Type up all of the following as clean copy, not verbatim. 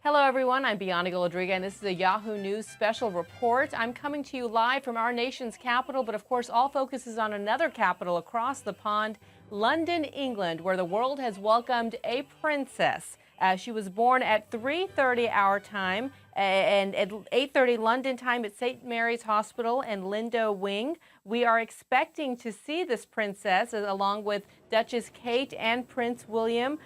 Hello, everyone. I'm Bianca Godriga, and this is a Yahoo News special report. I'm coming to you live from our nation's capital, but of course, all focus is on another capital across the pond, London, England, where the world has welcomed a princess. She was born at 3:30 our time and at 8:30 London time at St. Mary's Hospital and Lindo Wing. We are expecting to see this princess along with Duchess Kate and Prince William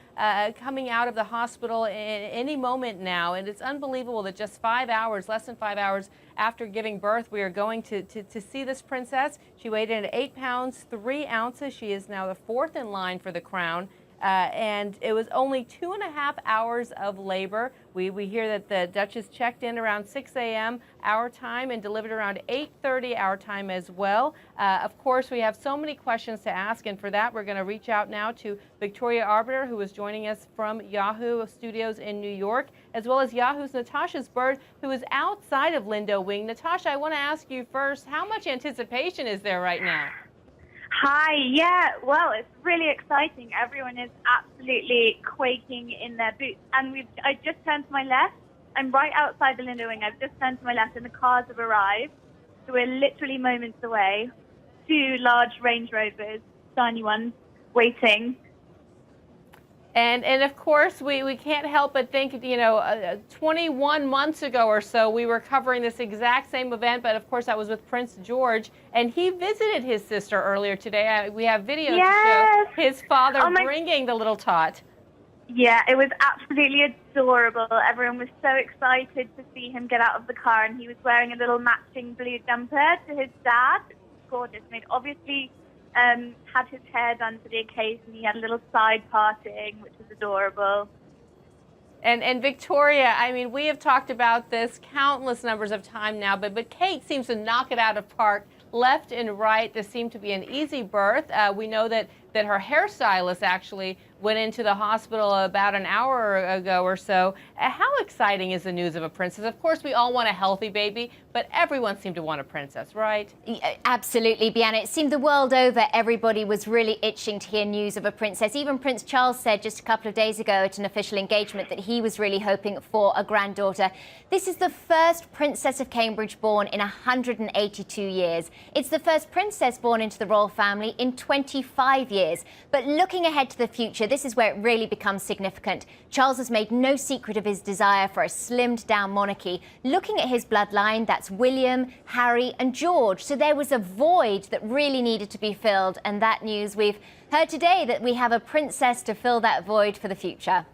coming out of the hospital in any moment now. And it's unbelievable that just 5 hours, less than 5 hours after giving birth, we are going to see this princess. She weighed in at 8 pounds, 3 ounces. She is now the fourth in line for the crown. And it was only 2.5 hours of labor. We hear that the Duchess checked in around 6 a.m. our time and delivered around 8:30 our time as well. Of course, we have so many questions to ask, and for that, we're going to reach out now to Victoria Arbiter, who is joining us from Yahoo Studios in New York, as well as Yahoo's Natasha Bird, who is outside of Lindo Wing. Natasha, I want to ask you first, how much anticipation is there right now? Hi, yeah, well, it's really exciting. Everyone is absolutely quaking in their boots. And I just turned to my left. I'm right outside the Lindo Wing. I've just turned to my left and the cars have arrived. So we're literally moments away. 2 large Range Rovers, shiny ones, waiting. And of course, we can't help but think, 21 months ago or so, we were covering this exact same event, but of course, that was with Prince George, and he visited his sister earlier today. We have video to show his father bringing the little tot. Yeah, it was absolutely adorable. Everyone was so excited to see him get out of the car, and he was wearing a little matching blue jumper to his dad. Gorgeous. And obviously had his hair done for the occasion. He had a little side parting, which was adorable. And Victoria, I mean, we have talked about this countless numbers of time now, but Kate seems to knock it out of park left and right. This seemed to be an easy birth. We know that her hairstylist actually went into the hospital about an hour ago or so. How exciting is the news of a princess? Of course, we all want a healthy baby, but everyone seemed to want a princess, right? Absolutely, Bianca. It seemed the world over, everybody was really itching to hear news of a princess. Even Prince Charles said just a couple of days ago at an official engagement that he was really hoping for a granddaughter. This is the first Princess of Cambridge born in 182 years. It's the first princess born into the royal family in 25 years. But looking ahead to the future, this is where it really becomes significant. Charles has made no secret of his desire for a slimmed down monarchy. Looking at his bloodline, that's William, Harry and George. So there was a void that really needed to be filled. And that news, we've heard today that we have a princess to fill that void for the future.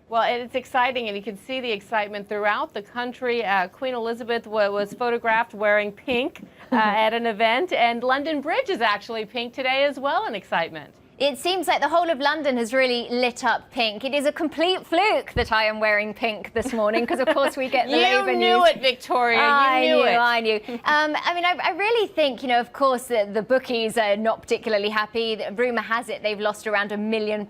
Well, it's exciting, and you can see the excitement throughout the country. Queen Elizabeth was photographed wearing pink at an event, and London Bridge is actually pink today as well in excitement. It seems like the whole of London has really lit up pink. It is a complete fluke that I am wearing pink this morning because, of course, we get the Labour news. You knew it, Victoria. You knew it. I knew. I mean, I really think, of course, the bookies are not particularly happy. Rumour has it they've lost around £1 million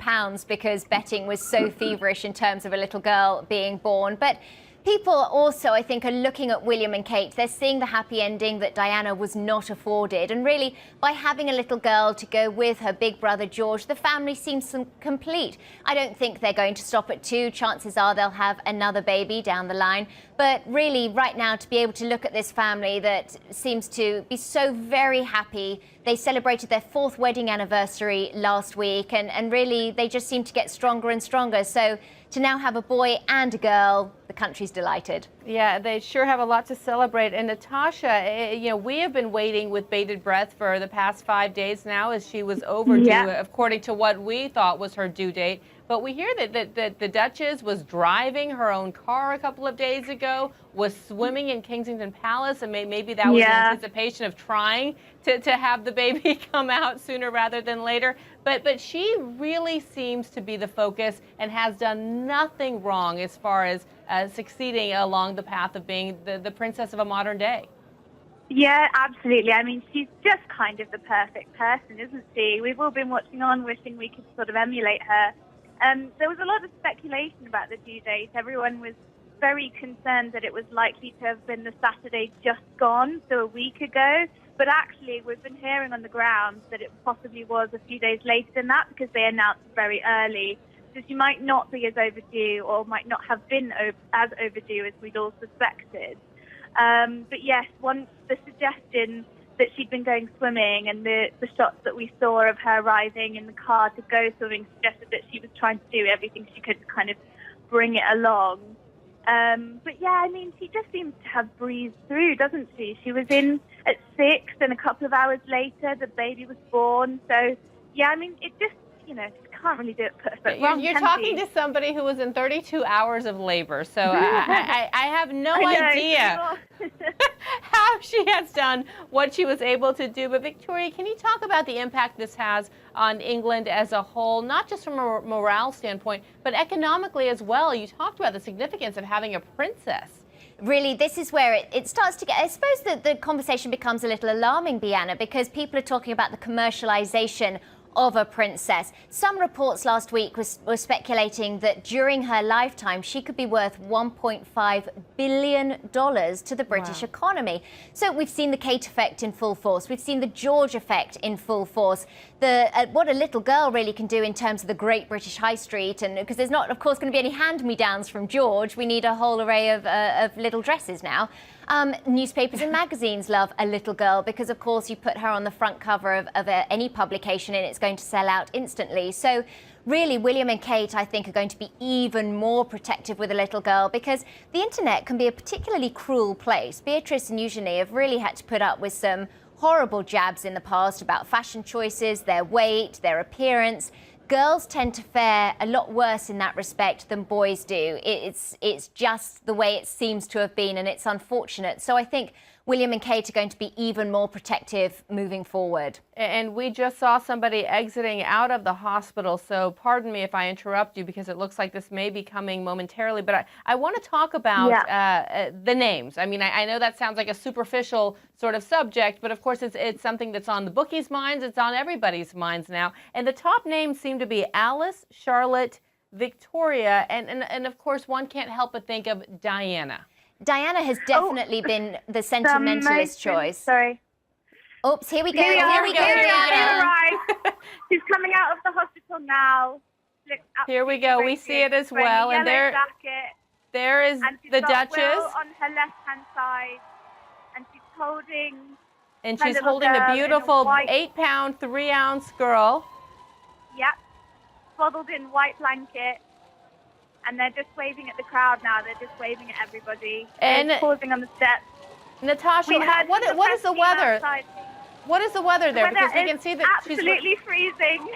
because betting was so feverish in terms of a little girl being born. But people also, I think, are looking at William and Kate. They're seeing the happy ending that Diana was not afforded. And really, by having a little girl to go with her big brother George, the family seems complete. I don't think they're going to stop at 2. Chances are they'll have another baby down the line. But really, right now, to be able to look at this family that seems to be so very happy. They celebrated their 4th wedding anniversary last week. And really, they just seem to get stronger and stronger. So to now have a boy and a girl, the country's delighted. Yeah, they sure have a lot to celebrate. And Natasha, we have been waiting with bated breath for the past 5 days now as she was overdue, according to what we thought was her due date. But we hear that the Duchess was driving her own car a couple of days ago, was swimming in Kensington Palace, and maybe that was in anticipation of trying to have the baby come out sooner rather than later. But she really seems to be the focus and has done nothing wrong as far as succeeding along the path of being the princess of a modern day. Yeah, absolutely. I mean, she's just kind of the perfect person, isn't she? We've all been watching on, wishing we could sort of emulate her. There was a lot of speculation about the due date. Everyone was very concerned that it was likely to have been the Saturday just gone, so a week ago. But actually, we've been hearing on the ground that it possibly was a few days later than that because they announced very early. So she might not be as overdue, or might not have been as overdue as we'd all suspected. But yes, the suggestion that she'd been going swimming, and the shots that we saw of her arriving in the car to go swimming suggested that she was trying to do everything she could to kind of bring it along. But yeah, I mean, she just seems to have breezed through, doesn't she? She was in at 6, and a couple of hours later, the baby was born. So yeah, I mean, it just, just can't really do it perfect. You're talking to somebody who was in 32 hours of labor, so I have no idea how she has done what she was able to do. But Victoria, can you talk about the impact this has on England as a whole, not just from a morale standpoint, but economically as well? You talked about the significance of having a princess. Really, this is where it starts to get, I suppose that the conversation becomes a little alarming, Bianna, because people are talking about the commercialization of a princess. Some reports last week were speculating that during her lifetime, she could be worth $1.5 billion to the British economy. So we've seen the Kate effect in full force. We've seen the George effect in full force. What a little girl really can do in terms of the great British high street. And because there's not, of course, going to be any hand-me-downs from George, we need a whole array of little dresses now. Newspapers and magazines love a little girl because, of course, you put her on the front cover of any publication and it's going to sell out instantly. So really, William and Kate, I think, are going to be even more protective with a little girl because the internet can be a particularly cruel place. Beatrice and Eugenie have really had to put up with some horrible jabs in the past about fashion choices, their weight, their appearance. Girls tend to fare a lot worse in that respect than boys do. It's just the way it seems to have been, and it's unfortunate. So I think William and Kate are going to be even more protective moving forward. And we just saw somebody exiting out of the hospital, so pardon me if I interrupt you because it looks like this may be coming momentarily, but I want to talk about the names. I mean, I know that sounds like a superficial sort of subject, but of course it's something that's on the bookies' minds, it's on everybody's minds now. And the top names seem to be Alice, Charlotte, Victoria, and of course one can't help but think of Diana. Diana has definitely been the sentimentalist choice. Sorry. Oops, here we go. Here we go, Diana. She's coming out of the hospital now. Here we go. We see it as well. And there is the Duchess. Will on her left-hand side, and she's holding. And she's holding a beautiful 8-pound, 3-ounce girl. Yep. Swaddled in white blanket. And they're just waving at the crowd now. They're just waving at everybody. And pausing on the steps. Natasha, what is the weather? Outside. What is the weather there? Because we can see that absolutely freezing.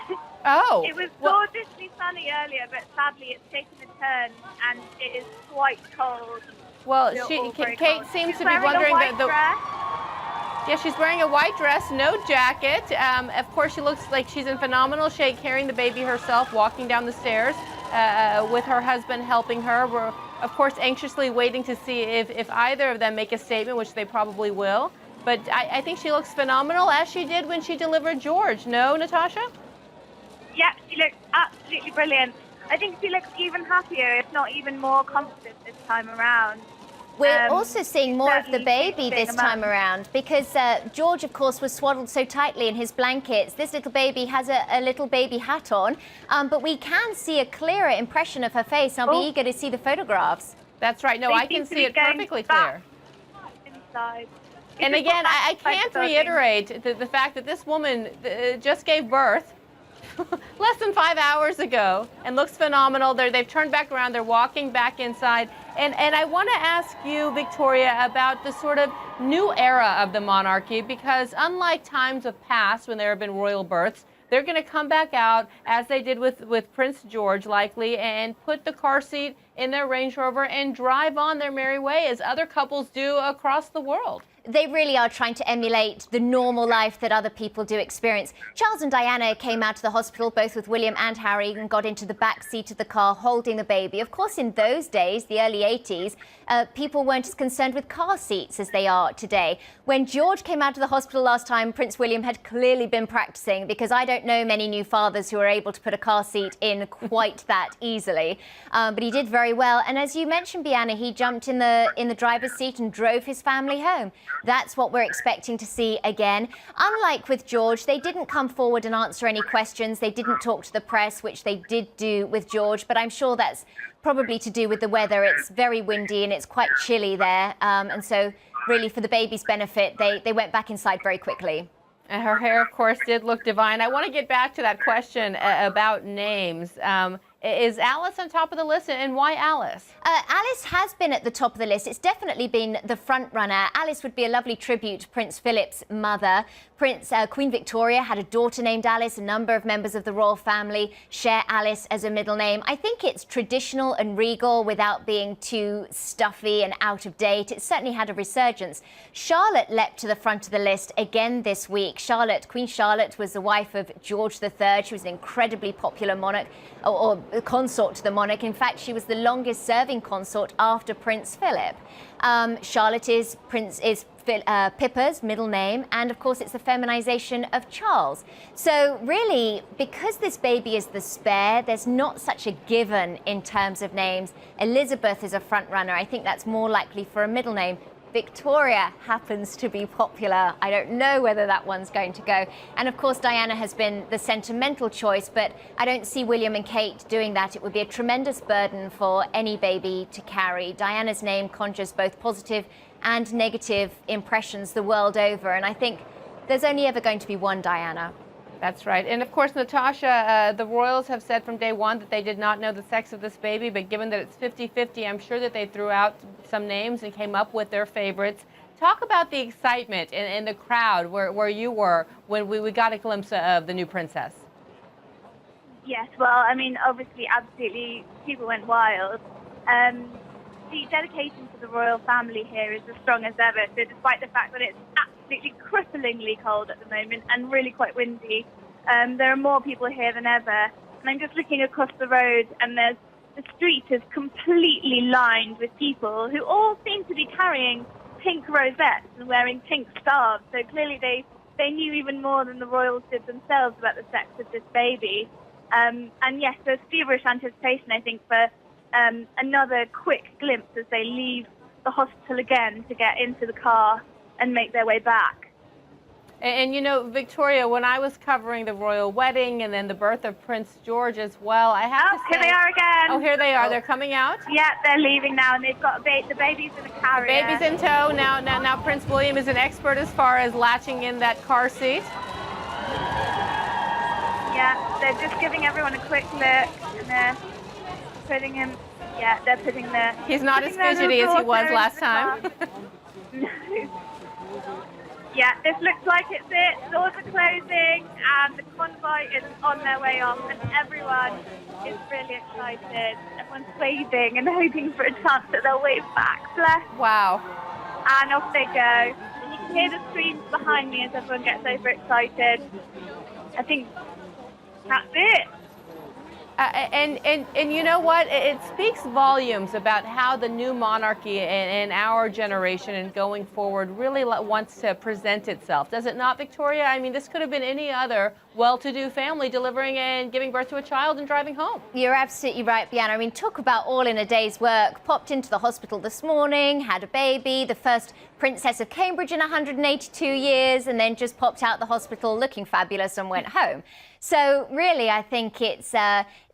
Oh. It was gorgeously sunny earlier, but sadly it's taken a turn and it is quite cold. Well, Kate seems to be wondering Yeah, she's wearing a white dress, no jacket. Of course, she looks like she's in phenomenal shape, carrying the baby herself, walking down the stairs with her husband helping her. We're, of course, anxiously waiting to see if either of them make a statement, which they probably will. But I think she looks phenomenal, as she did when she delivered George. No, Natasha? Yeah, she looks absolutely brilliant. I think she looks even happier, if not even more confident this time around. We're also seeing more of the baby this time around because George, of course, was swaddled so tightly in his blankets. This little baby has a little baby hat on, but we can see a clearer impression of her face. I'll be eager to see the photographs. That's right. No, I can see it perfectly clear. Inside. And again, I can't reiterate the fact that this woman just gave birth less than 5 hours ago and looks phenomenal. They've turned back around. They're walking back inside. And I want to ask you, Victoria, about the sort of new era of the monarchy, because unlike times of past when there have been royal births, they're going to come back out, as they did with Prince George, likely, and put the car seat in their Range Rover and drive on their merry way, as other couples do across the world. They really are trying to emulate the normal life that other people do experience. Charles and Diana came out to the hospital, both with William and Harry, and got into the back seat of the car holding the baby. Of course, in those days, the early 80s, people weren't as concerned with car seats as they are today. When George came out to the hospital last time, Prince William had clearly been practicing, because I don't know many new fathers who are able to put a car seat in quite that easily. But he did very well. And as you mentioned, Bianna, he jumped in the driver's seat and drove his family home. That's what we're expecting to see again. Unlike with George, they didn't come forward and answer any questions. They didn't talk to the press, which they did do with George, but I'm sure that's probably to do with the weather. It's very windy and it's quite chilly there. And so really for the baby's benefit, they went back inside very quickly. And her hair, of course, did look divine. I want to get back to that question about names. Is Alice on top of the list, and why Alice? Alice has been at the top of the list. It's definitely been the front runner. Alice would be a lovely tribute to Prince Philip's mother. Queen Victoria had a daughter named Alice. A number of members of the royal family share Alice as a middle name. I think it's traditional and regal without being too stuffy and out of date. It certainly had a resurgence. Charlotte leapt to the front of the list again this week. Queen Charlotte was the wife of George III. She was an incredibly popular monarch, or consort to the monarch. In fact, she was the longest serving consort after Prince Philip. Charlotte is Pippa's middle name, and of course it's the feminization of Charles. So really, because this baby is the spare, there's not such a given in terms of names. Elizabeth is a front runner. I think that's more likely for a middle name. Victoria happens to be popular. I don't know whether that one's going to go. And of course, Diana has been the sentimental choice, but I don't see William and Kate doing that. It would be a tremendous burden for any baby to carry. Diana's name conjures both positive and negative impressions the world over. And I think there's only ever going to be one Diana. That's right. And of course, Natasha, the royals have said from day one that they did not know the sex of this baby, but given that it's 50-50, I'm sure that they threw out some names and came up with their favorites. Talk about the excitement in the crowd where you were when we got a glimpse of the new princess. Yes, well, I mean, obviously, absolutely, people went wild. The dedication to the royal family here is as strong as ever. So despite the fact that it's absolutely cripplingly cold at the moment and really quite windy, there are more people here than ever. And I'm just looking across the road, and the street is completely lined with people who all seem to be carrying pink rosettes and wearing pink scarves. So clearly they knew even more than the royals did themselves about the sex of this baby. And yes, there's feverish anticipation, I think, for another quick glimpse as they leave the hospital again to get into the car and make their way back. And you know, Victoria, when I was covering the royal wedding and then the birth of Prince George as well, I have to say... here they are again. Oh, here they are. They're coming out? Yeah, they're leaving now, and they've got the baby's in a carrier. The baby's in tow. Now Prince William is an expert as far as latching in that car seat. Yeah, they're just giving everyone a quick look, and they're putting him... Yeah, they're putting the... He's not as fidgety as he was last time. No. Yeah, this looks like it's it. Doors are closing and the convoy is on their way off, and everyone is really excited. Everyone's waving and hoping for a chance that they'll wave back. Bless. Wow. And off they go. And you can hear the screams behind me as everyone gets overexcited. I think that's it. And you know what? It speaks volumes about how the new monarchy in our generation and going forward really wants to present itself. Does it not, Victoria? I mean, this could have been any other well-to-do family delivering and giving birth to a child and driving home. You're absolutely right, Bianna. I mean, talk about all in a day's work. Popped into the hospital this morning, had a baby, the first Princess of Cambridge in 182 years, and then just popped out the hospital looking fabulous and went home. So really, I think it's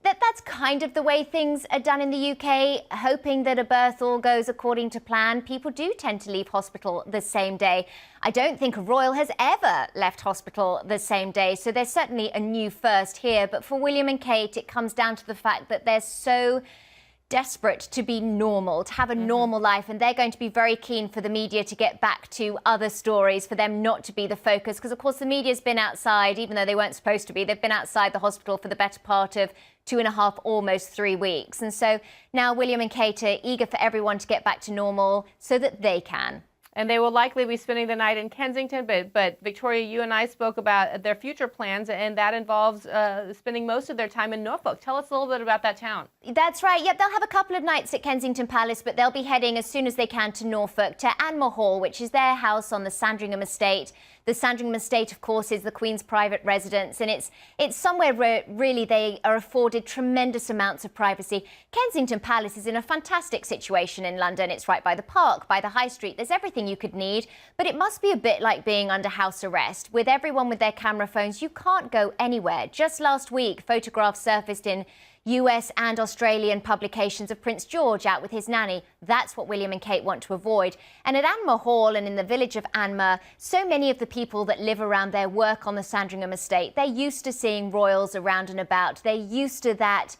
that's kind of the way things are done in the UK, hoping that a birth all goes according to plan. People do tend to leave hospital the same day. I don't think a royal has ever left hospital the same day, so there's certainly a new first here. But for William and Kate, it comes down to the fact that they're so desperate to be normal, to have a normal life, and they're going to be very keen for the media to get back to other stories, for them not to be the focus, because of course the media's been outside, even though they weren't supposed to be. They've been outside the hospital for the better part of 2.5, almost 3 weeks. And so now William and Kate are eager for everyone to get back to normal so that they can. And they will likely be spending the night in Kensington, but Victoria, you and I spoke about their future plans, and that involves spending most of their time in Norfolk. Tell us a little bit about that town. That's right. Yep, they'll have a couple of nights at Kensington Palace, but they'll be heading as soon as they can to Norfolk, to Anmore Hall, which is their house on the Sandringham estate. The Sandringham estate, of course, is the Queen's private residence, and it's somewhere where really they are afforded tremendous amounts of privacy. Kensington Palace is in a fantastic situation in London. It's right by the park, by the high street. There's everything you could need, but it must be a bit like being under house arrest. With everyone with their camera phones, you can't go anywhere. Just last week, photographs surfaced in US and Australian publications of Prince George out with his nanny. That's what William and Kate want to avoid. And at Anmer Hall and in the village of Anmer, so many of the people that live around there work on the Sandringham estate. They're used to seeing royals around and about. They're used to that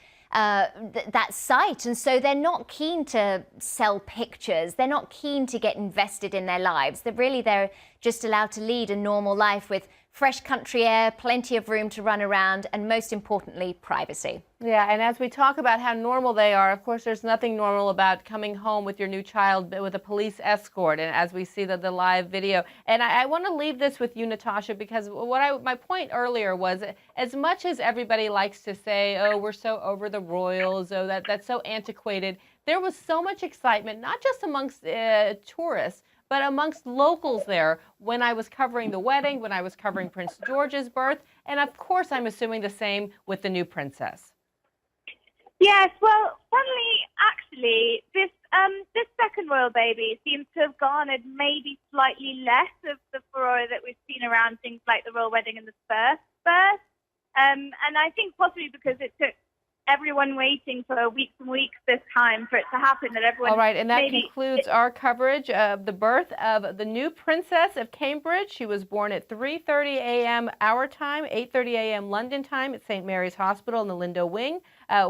sight, and so they're not keen to sell pictures. They're not keen to get invested in their lives. They're just allowed to lead a normal life with fresh country air, plenty of room to run around, and most importantly, privacy. Yeah, and as we talk about how normal they are, of course, there's nothing normal about coming home with your new child with a police escort, and as we see the live video. And I want to leave this with you, Natasha, because my point earlier was, as much as everybody likes to say, oh, we're so over the royals, oh, that's so antiquated, there was so much excitement, not just amongst tourists, but amongst locals there when I was covering the wedding, when I was covering Prince George's birth, and of course I'm assuming the same with the new princess. Yes, well, funnily, actually, this second royal baby seems to have garnered maybe slightly less of the furore that we've seen around things like the royal wedding and the first birth. And I think possibly because it took everyone waiting for weeks and weeks this time for it to happen, that everyone... All right, and that concludes our coverage of the birth of the new Princess of Cambridge. She was born at 3:30 a.m. our time, 8:30 a.m. London time at St. Mary's Hospital in the Lindo Wing.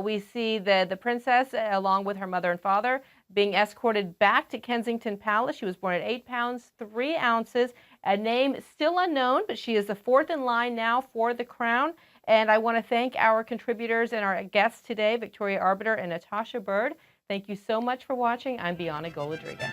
We see the princess, along with her mother and father, being escorted back to Kensington Palace. She was born at 8 pounds, 3 ounces, a name still unknown, but she is the fourth in line now for the crown. And I want to thank our contributors and our guests today, Victoria Arbiter and Natasha Bird. Thank you so much for watching. I'm Bianna Golodriga.